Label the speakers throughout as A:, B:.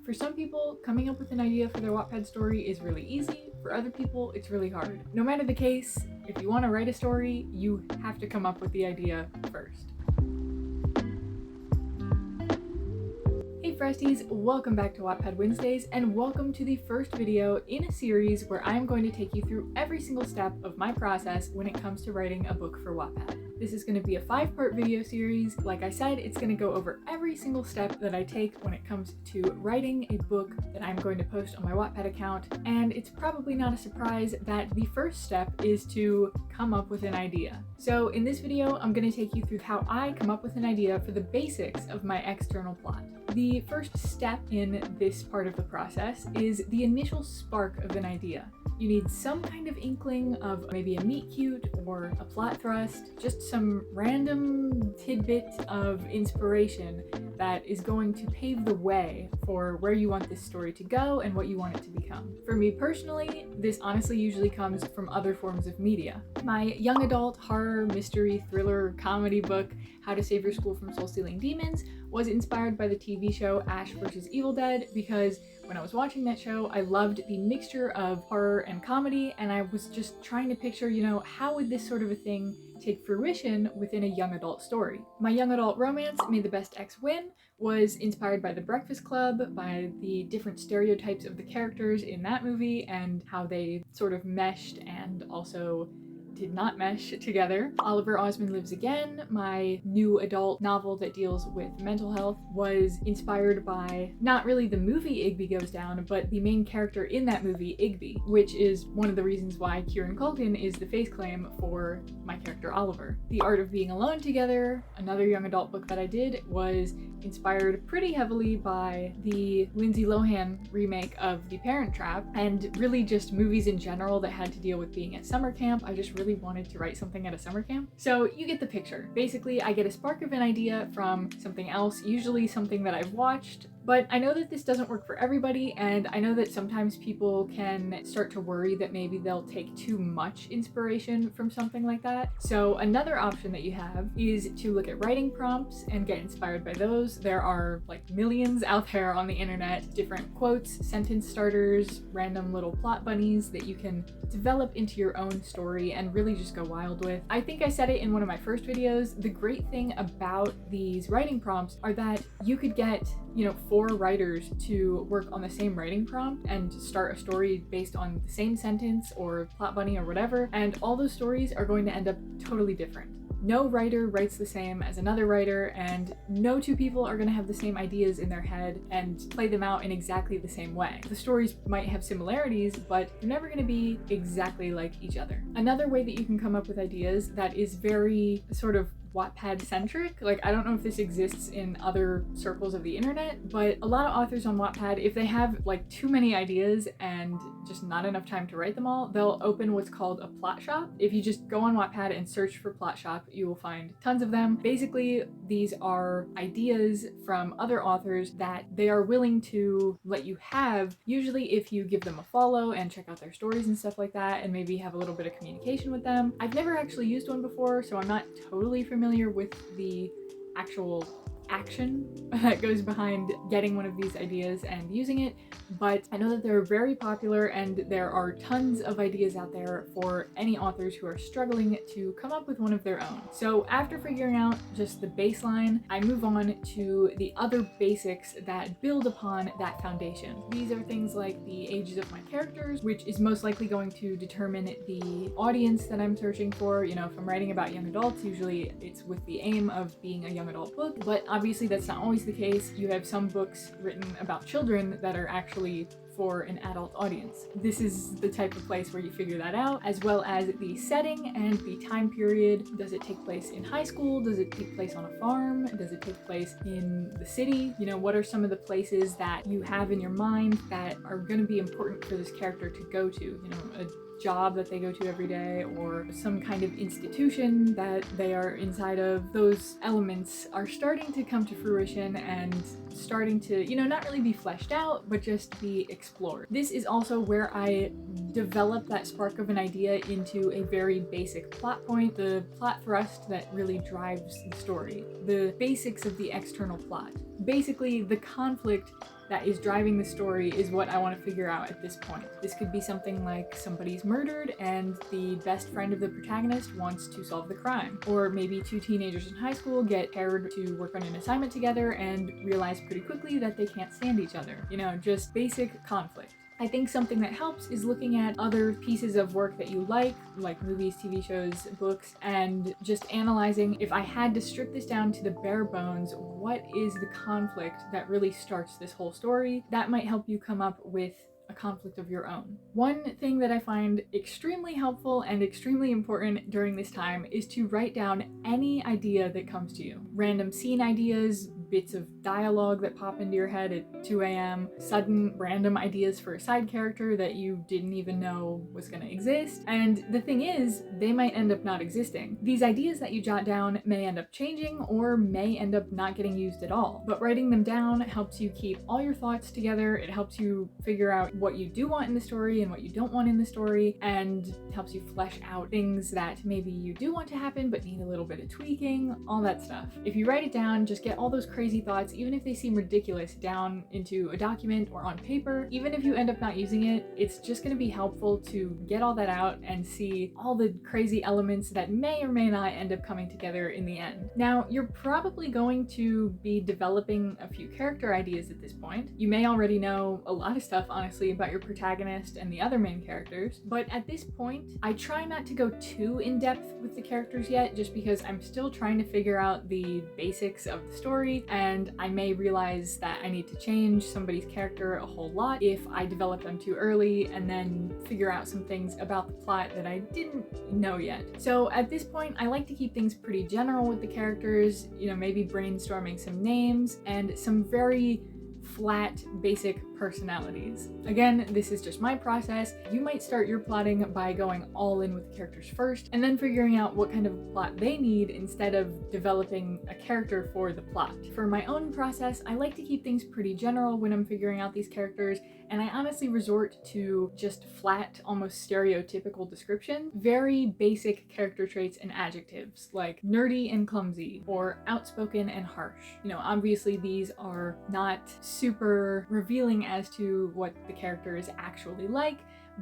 A: For some people, coming up with an idea for their Wattpad story is really easy. For other people, it's really hard. No matter the case, if you want to write a story, you have to come up with the idea first. Hey fresties, welcome back to Wattpad Wednesdays, and welcome to the first video in a series where I'm going to take you through every single step of my process when it comes to writing a book for Wattpad. This is going to be a 5-part video series. Like I said, it's going to go over every single step that I take when it comes to writing a book that I'm going to post on my Wattpad account, and it's probably not a surprise that the first step is to come up with an idea. So in this video, I'm going to take you through how I come up with an idea for the basics of my external plot. The first step in this part of the process is the initial spark of an idea. You need some kind of inkling of maybe a meet cute or a plot thrust, just some random tidbit of inspiration that is going to pave the way for where you want this story to go and what you want it to become. For me personally, this honestly usually comes from other forms of media. My young adult horror, mystery, thriller, comedy book, How to Save Your School from Soul-Stealing Demons, was inspired by the TV show Ash vs. Evil Dead because when I was watching that show, I loved the mixture of horror and comedy, and I was just trying to picture, how would this sort of a thing take fruition within a young adult story. My young adult romance, May the Best Ex Win, was inspired by The Breakfast Club, by the different stereotypes of the characters in that movie and how they sort of meshed and also did not mesh together. Oliver Osmond Lives Again, my new adult novel that deals with mental health, was inspired by not really the movie 𝘴𝘰𝘤𝘪𝘍𝘮, but the main character in that movie, 𝘴𝘰𝘤, which is one of the reasons why Kieran Culkin is the face claim for my character Oliver. The Art of Being Alone Together, another young adult book that I did, was inspired pretty heavily by the Lindsay Lohan remake of The Parent Trap, and really just movies in general that had to deal with being at summer camp. I just really wanted to write something at a summer camp. So you get the picture. Basically, I get a spark of an idea from something else, usually something that I've watched, but I know that this doesn't work for everybody, and I know that sometimes people can start to worry that maybe they'll take too much inspiration from something like that. So another option that you have is to look at writing prompts and get inspired by those. There are like millions out there on the internet, different quotes, sentence starters, random little plot bunnies that you can develop into your own story and really just go wild with. I think I said it in one of my first videos, the great thing about these writing prompts are that you could get, 4 writers to work on the same writing prompt and start a story based on the same sentence or plot bunny or whatever, and all those stories are going to end up totally different. No writer writes the same as another writer, and no 2 people are going to have the same ideas in their head and play them out in exactly the same way. The stories might have similarities, but they're never going to be exactly like each other. Another way that you can come up with ideas that is very sort of Wattpad centric, like I don't know if this exists in other circles of the internet, but a lot of authors on Wattpad, if they have like too many ideas and just not enough time to write them all, they'll open what's called a plot shop. If you just go on Wattpad and search for plot shop, you will find tons of them. Basically, these are ideas from other authors that they are willing to let you have, usually if you give them a follow and check out their stories and stuff like that, and maybe have a little bit of communication with them. I've never actually used one before, so I'm not totally familiar with the actual action that goes behind getting one of these ideas and using it, but I know that they're very popular and there are tons of ideas out there for any authors who are struggling to come up with one of their own. So after figuring out just the baseline, I move on to the other basics that build upon that foundation. These are things like the ages of my characters, which is most likely going to determine the audience that I'm searching for. If I'm writing about young adults, usually it's with the aim of being a young adult book, but obviously that's not always the case. You have some books written about children that are actually for an adult audience. This is the type of place where you figure that out, as well as the setting and the time period. Does it take place in high school? Does it take place on a farm? Does it take place in the city? What are some of the places that you have in your mind that are going to be important for this character to go to? A job that they go to every day, or some kind of institution that they are inside of. Those elements are starting to come to fruition and starting to, not really be fleshed out, but just be explored. This is also where I develop that spark of an idea into a very basic plot point, the plot thrust that really drives the story, the basics of the external plot. Basically, the conflict that is driving the story is what I want to figure out at this point. This could be something like somebody's murdered and the best friend of the protagonist wants to solve the crime. Or maybe two teenagers in high school get paired to work on an assignment together and realize pretty quickly that they can't stand each other. You know, just basic conflict. I think something that helps is looking at other pieces of work that you like movies, TV shows, books, and just analyzing, if I had to strip this down to the bare bones, what is the conflict that really starts this whole story? That might help you come up with a conflict of your own. One thing that I find extremely helpful and extremely important during this time is to write down any idea that comes to you. Random scene ideas, bits of dialogue that pop into your head at 2 a.m., sudden random ideas for a side character that you didn't even know was going to exist. And the thing is, they might end up not existing. These ideas that you jot down may end up changing or may end up not getting used at all. But writing them down helps you keep all your thoughts together. It helps you figure out what you do want in the story and what you don't want in the story, and helps you flesh out things that maybe you do want to happen but need a little bit of tweaking, all that stuff. If you write it down, just get all those crazy thoughts, even if they seem ridiculous, down into a document or on paper. Even if you end up not using it, it's just going to be helpful to get all that out and see all the crazy elements that may or may not end up coming together in the end. Now, you're probably going to be developing a few character ideas at this point. You may already know a lot of stuff, honestly, about your protagonist and the other main characters, but at this point, I try not to go too in-depth with the characters yet, just because I'm still trying to figure out the basics of the story, and I may realize that I need to change somebody's character a whole lot if I develop them too early and then figure out some things about the plot that I didn't know yet. So at this point, I like to keep things pretty general with the characters, you know, maybe brainstorming some names and some very flat, basic personalities. Again, this is just my process. You might start your plotting by going all in with the characters first and then figuring out what kind of plot they need instead of developing a character for the plot. For my own process, I like to keep things pretty general when I'm figuring out these characters, and I honestly resort to just flat, almost stereotypical description. Very basic character traits and adjectives like nerdy and clumsy or outspoken and harsh. You know, obviously these are not super revealing as to what the character is actually like,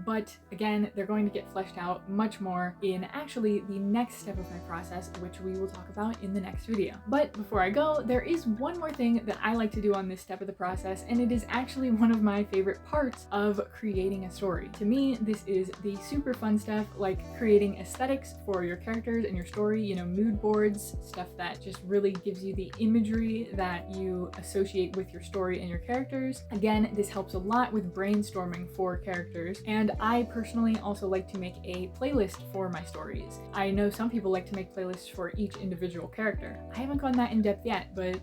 A: but again, they're going to get fleshed out much more in actually the next step of my process, which we will talk about in the next video. But before I go, there is one more thing that I like to do on this step of the process, and it is actually one of my favorite parts of creating a story. To me, this is the super fun stuff, like creating aesthetics for your characters and your story, you know, mood boards, stuff that just really gives you the imagery that you associate with your story and your characters. Again, this helps a lot with brainstorming for characters, and I personally also like to make a playlist for my stories. I know some people like to make playlists for each individual character. I haven't gone that in depth yet, but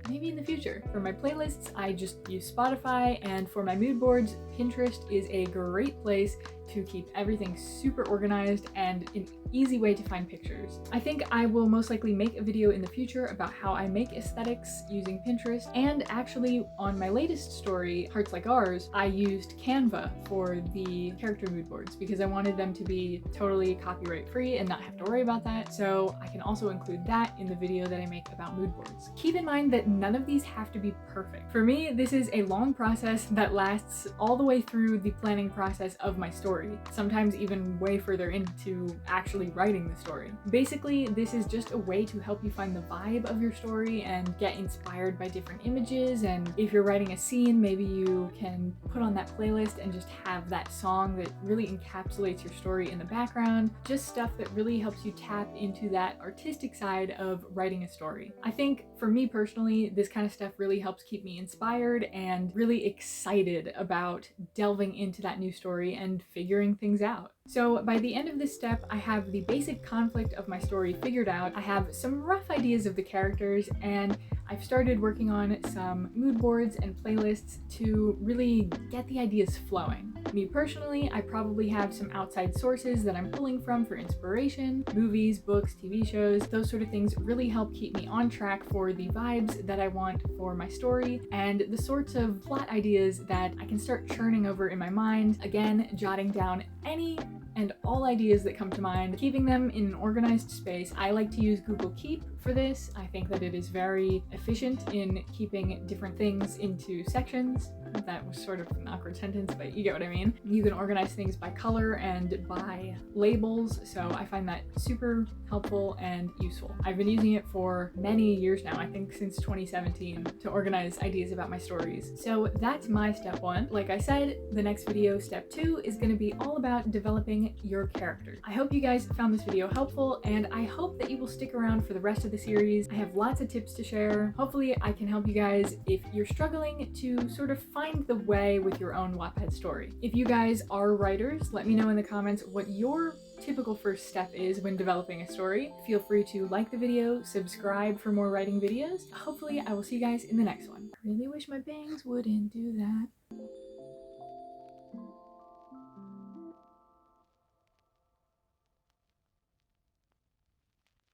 A: maybe in the future. For my playlists, I just use Spotify, and for my mood boards, Pinterest is a great place to keep everything super organized and an easy way to find pictures. I think I will most likely make a video in the future about how I make aesthetics using Pinterest, and actually on my latest story, Hearts Like Ours, I used Canva for the character mood boards because I wanted them to be totally copyright free and not have to worry about that, so I can also include that in the video that I make about mood boards. Keep in mind that none of these have to be perfect. For me, this is a long process that lasts all the way through the planning process of my story, sometimes even way further into actually writing the story. Basically, this is just a way to help you find the vibe of your story and get inspired by different images, and if you're writing a scene, maybe you can put on that playlist and just have that song that really encapsulates your story in the background. Just stuff that really helps you tap into that artistic side of writing a story. I think for me personally, this kind of stuff really helps keep me inspired and really excited about delving into that new story and figuring things out. So by the end of this step, I have the basic conflict of my story figured out. I have some rough ideas of the characters, and I've started working on some mood boards and playlists to really get the ideas flowing. Me personally, I probably have some outside sources that I'm pulling from for inspiration. Movies, books, TV shows, those sort of things really help keep me on track for the vibes that I want for my story and the sorts of plot ideas that I can start churning over in my mind. Again, jotting down any and all ideas that come to mind, keeping them in an organized space. I like to use Google Keep for this. I think that it is very efficient in keeping different things into sections. That was sort of an awkward sentence, but you get what I mean. You can organize things by color and by labels, so I find that super helpful and useful. I've been using it for many years now, I think since 2017, to organize ideas about my stories. So that's my step one. Like I said, the next video, step two, is going to be all about developing your characters. I hope you guys found this video helpful, and I hope that you will stick around for the rest of the series. I have lots of tips to share. Hopefully I can help you guys if you're struggling to sort of find the way with your own Wattpad story. If you guys are writers, let me know in the comments what your typical first step is when developing a story. Feel free to like the video, subscribe for more writing videos. Hopefully I will see you guys in the next one. I really wish my bangs wouldn't do that.